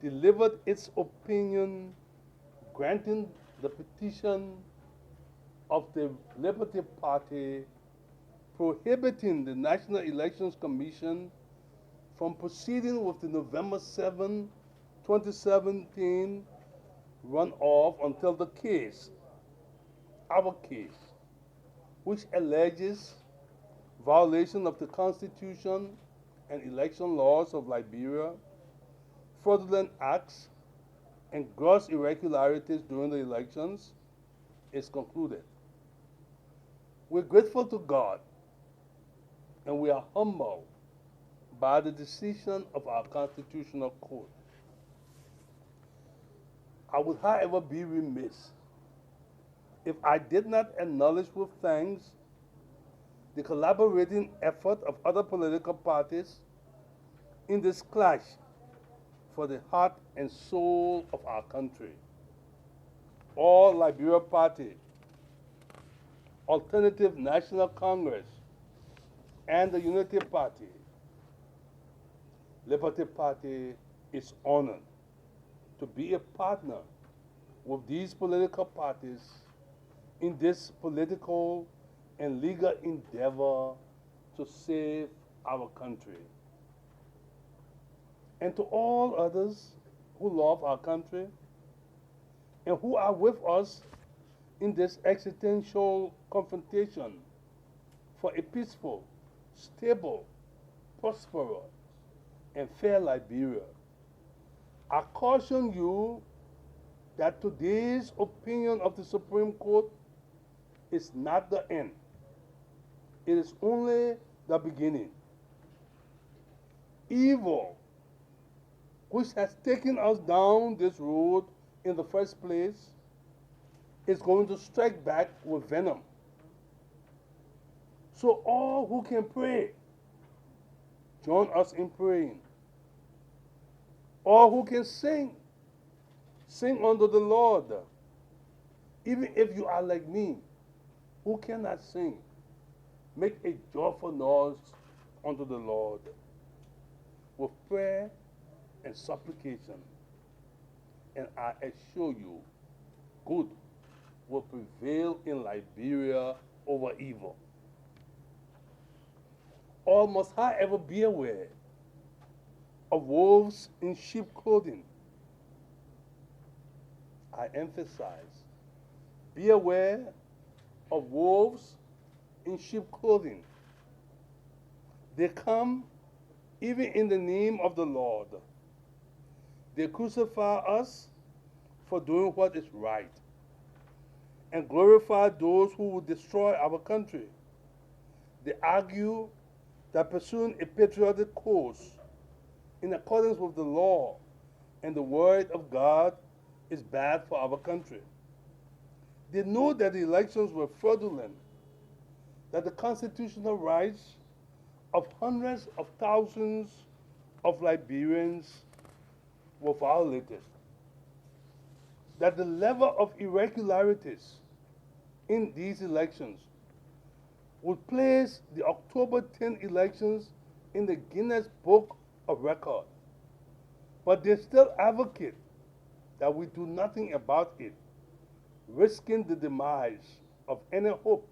delivered its opinion granting the petition of the Liberty Party prohibiting the National Elections Commission from proceeding with the November 7, 2017 runoff until the case, our case, which alleges violation of the Constitution and election laws of Liberia, fraudulent acts, and gross irregularities during the elections, is concluded. We're grateful to God and we are humbled by the decision of our Constitutional Court. I would, however, be remiss if I did not acknowledge with thanks the collaborating effort of other political parties in this clash for the heart and soul of our country. All Liberia Party, Alternative National Congress, and the Unity Party. Liberty Party is honored to be a partner with these political parties in this political and legal endeavor to save our country. And to all others who love our country and who are with us in this existential confrontation for a peaceful, stable, prosperous, and fair Liberia, I caution you that today's opinion of the Supreme Court is not the end. It is only the beginning. Evil, which has taken us down this road in the first place, is going to strike back with venom. So all who can pray, join us in praying. All who can sing, sing unto the Lord. Even if you are like me, who cannot sing, make a joyful noise unto the Lord with prayer and supplication. And I assure you, good will prevail in Liberia over evil. All must, however, be aware of wolves in sheep clothing. I emphasize, be aware of wolves in sheep clothing. They come even in the name of the Lord. They crucify us for doing what is right and glorify those who will destroy our country. They argue that pursuing a patriotic course in accordance with the law and the word of God is bad for our country. They know that the elections were fraudulent, that the constitutional rights of hundreds of thousands of Liberians were violated, that the level of irregularities in these elections would place the October 10 elections in the Guinness Book of Record. But they still advocate that we do nothing about it, risking the demise of any hope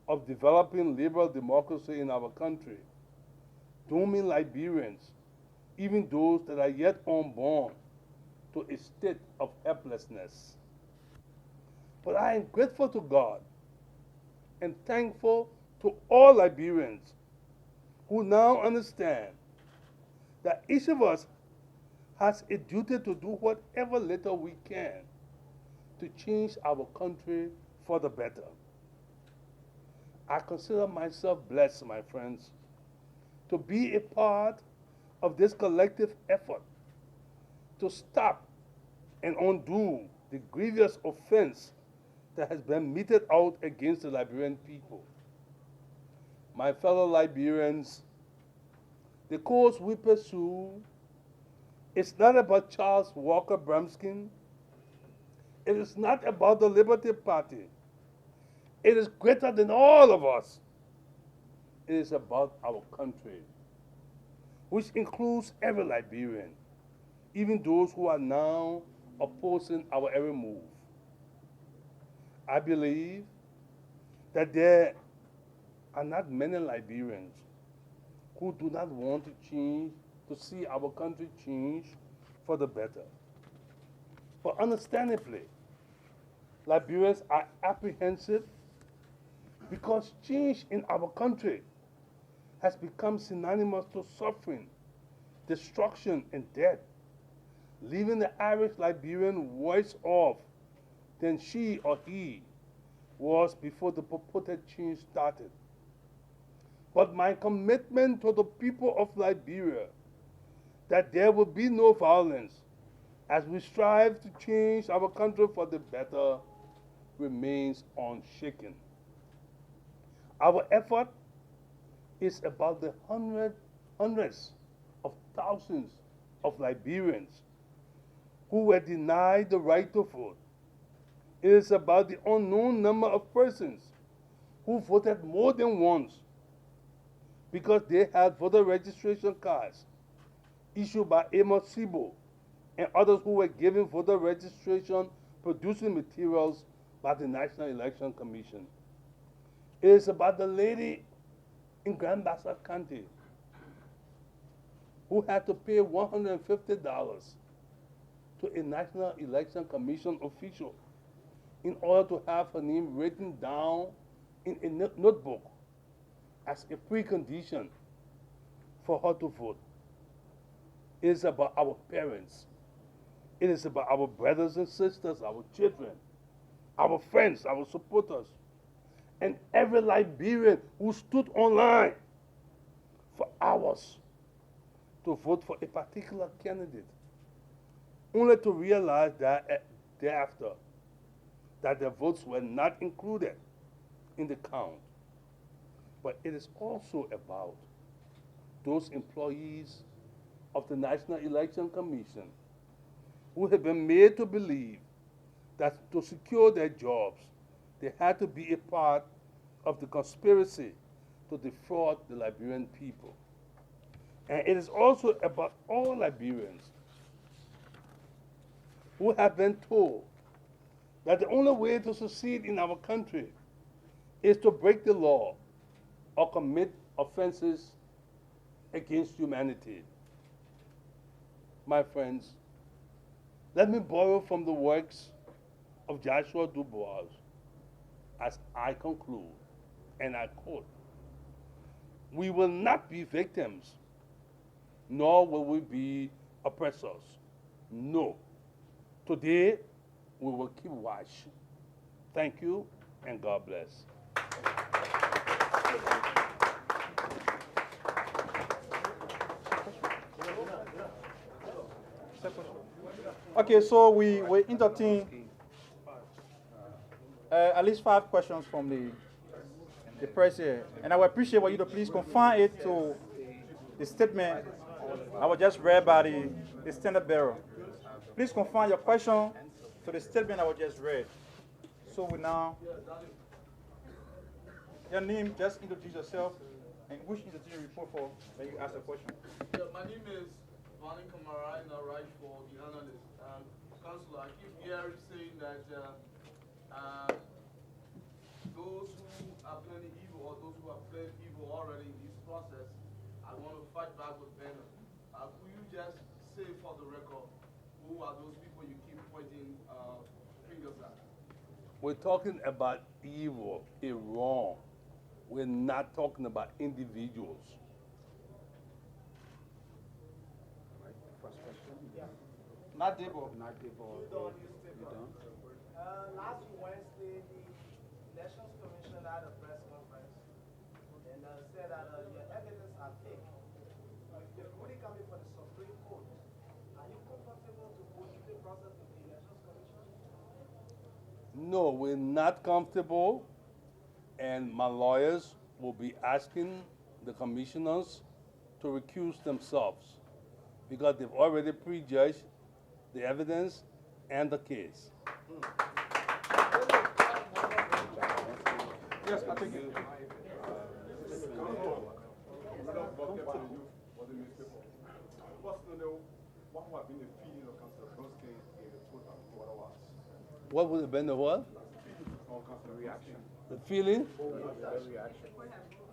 of developing liberal democracy in our country, dooming Liberians, even those that are yet unborn, to a state of helplessness. But I am grateful to God and thankful to all Liberians who now understand that each of us has a duty to do whatever little we can to change our country for the better. I consider myself blessed, my friends, to be a part of this collective effort to stop and undo the grievous offense that has been meted out against the Liberian people. My fellow Liberians, the course we pursue is not about Charles Walker Brumskine. It is not about the Liberty Party. It is greater than all of us. It is about our country, which includes every Liberian, even those who are now opposing our every move. I believe that there are not many Liberians who do not want to change, to see our country change for the better. But understandably, Liberians are apprehensive because change in our country has become synonymous to suffering, destruction, and death, leaving the average Liberian worse off than she or he was before the purported change started. But my commitment to the people of Liberia that there will be no violence as we strive to change our country for the better remains unshaken. Our effort is about the hundreds of thousands of Liberians who were denied the right to vote. It is about the unknown number of persons who voted more than once because they had voter registration cards issued by Amos Sibo and others who were given voter registration producing materials by the National Election Commission. It is about the lady in Grand Bassa County who had to pay $150 to a National Election Commission official in order to have her name written down in a notebook as a precondition for her to vote. It is about our parents. It is about our brothers and sisters, our children, our friends, our supporters, and every Liberian who stood online for hours to vote for a particular candidate, only to realize that thereafter that their votes were not included in the count. But it is also about those employees of the National Election Commission who have been made to believe that to secure their jobs, they had to be a part of the conspiracy to defraud the Liberian people. And it is also about all Liberians who have been told that the only way to succeed in our country is to break the law or commit offenses against humanity. My friends, let me borrow from the works of Joshua Dubois as I conclude, and I quote, "We will not be victims, nor will we be oppressors. No. Today, we will keep watch." Thank you, and God bless. Okay, so we entertain at least 5 questions from the press here. And I would appreciate for you to please confine it to the statement I was just read by the standard bearer. Please confine your question to the statement I was just read. So we now, your name, just introduce yourself and which institution you report for when you ask a question. Yeah, my name is Vani Kamara, and I write for the analyst. Councilor, I keep hearing saying that those who are planning evil or those who have planned evil already in this process, I want to fight back with venom. Could you just say for the record, who are those people you keep pointing fingers at? We're talking about evil, a wrong. We're not talking about individuals. First question. Yeah. Not Debo. Not Debo. You don't. Last Wednesday, the Elections Commission had a press conference and said that your evidence are fake. You're only coming for the Supreme Court. Are you comfortable to go through the process of the Elections Commission? No, we're not comfortable, and my lawyers will be asking the commissioners to recuse themselves because they've already prejudged the evidence and the case. Yes, I think you. What would have been the feeling of Councillor Brumskine if the total otherwise? What would have been the what? Or Councillor reaction? The feeling? Reaction.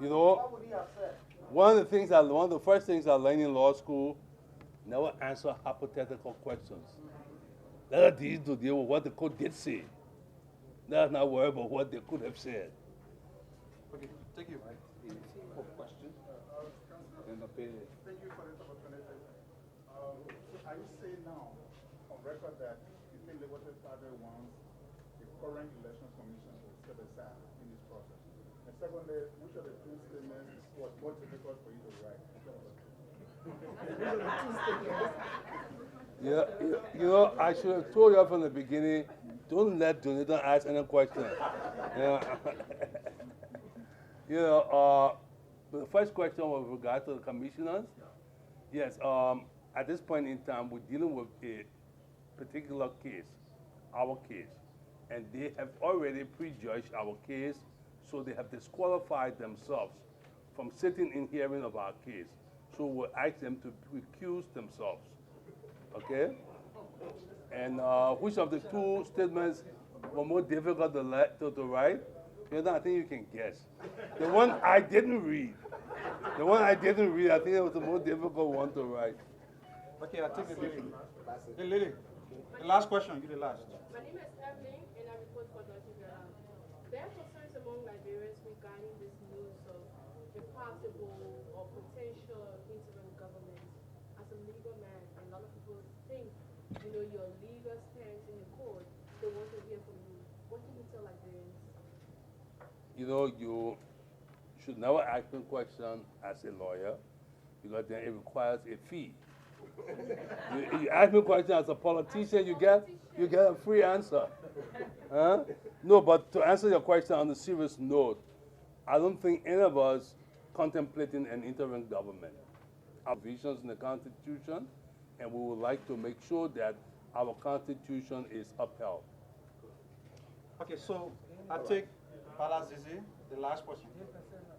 You know, What would he have said? one of the first things I learned in law school, never answer hypothetical questions. Let us deal to deal with what the court did say. Let us not worry about what they could have said. Okay, thank you. For question. And the pay. Thank you for this opportunity. Are you saying now, on record, that you think Liberty Party wants the current election commission to step aside in this process? And secondly, which of the two statements was more difficult for you to write? Yeah, you know, I should have told you from the beginning, don't let Jonathan ask any question. The first question was with regard to the commissioners. Yes, at this point in time, we're dealing with a particular case, our case, and they have already prejudged our case, so they have disqualified themselves from sitting in hearing of our case. So we'll ask them to recuse themselves. Okay? And which of the two statements were more difficult to write? I think you can guess. The one I didn't read. The one I didn't read, I think it was the most difficult one to write. Okay, I take the lady. The lady. The last question, you the last. My name is Evelyn, and I report for Judgement. There are concerns among Liberians regarding this news of a possible or potential interim government. As a legal man, a lot of people think, your legal stance in the court, they want to hear from you. What can you tell Liberians? You should never ask a question as a lawyer, because then it requires a fee. You ask me a question as a politician, you get a free answer. Huh? No, but to answer your question on a serious note, I don't think any of us contemplating an interim government. Our visions in the Constitution, and we would like to make sure that our Constitution is upheld. Okay, so I take Bala Zizi, the last question.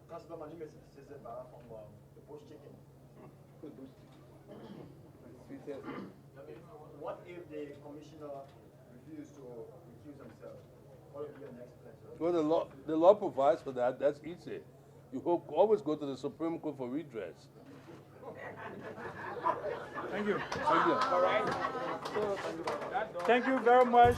Councilor, my name is Cesar Barra from the Bush Chicken. What if the commissioner refuses to recuse himself? What will be your next plan? Well, the law provides for that. That's easy. You always go to the Supreme Court for redress. Thank you. Thank you. All right. Thank you very much.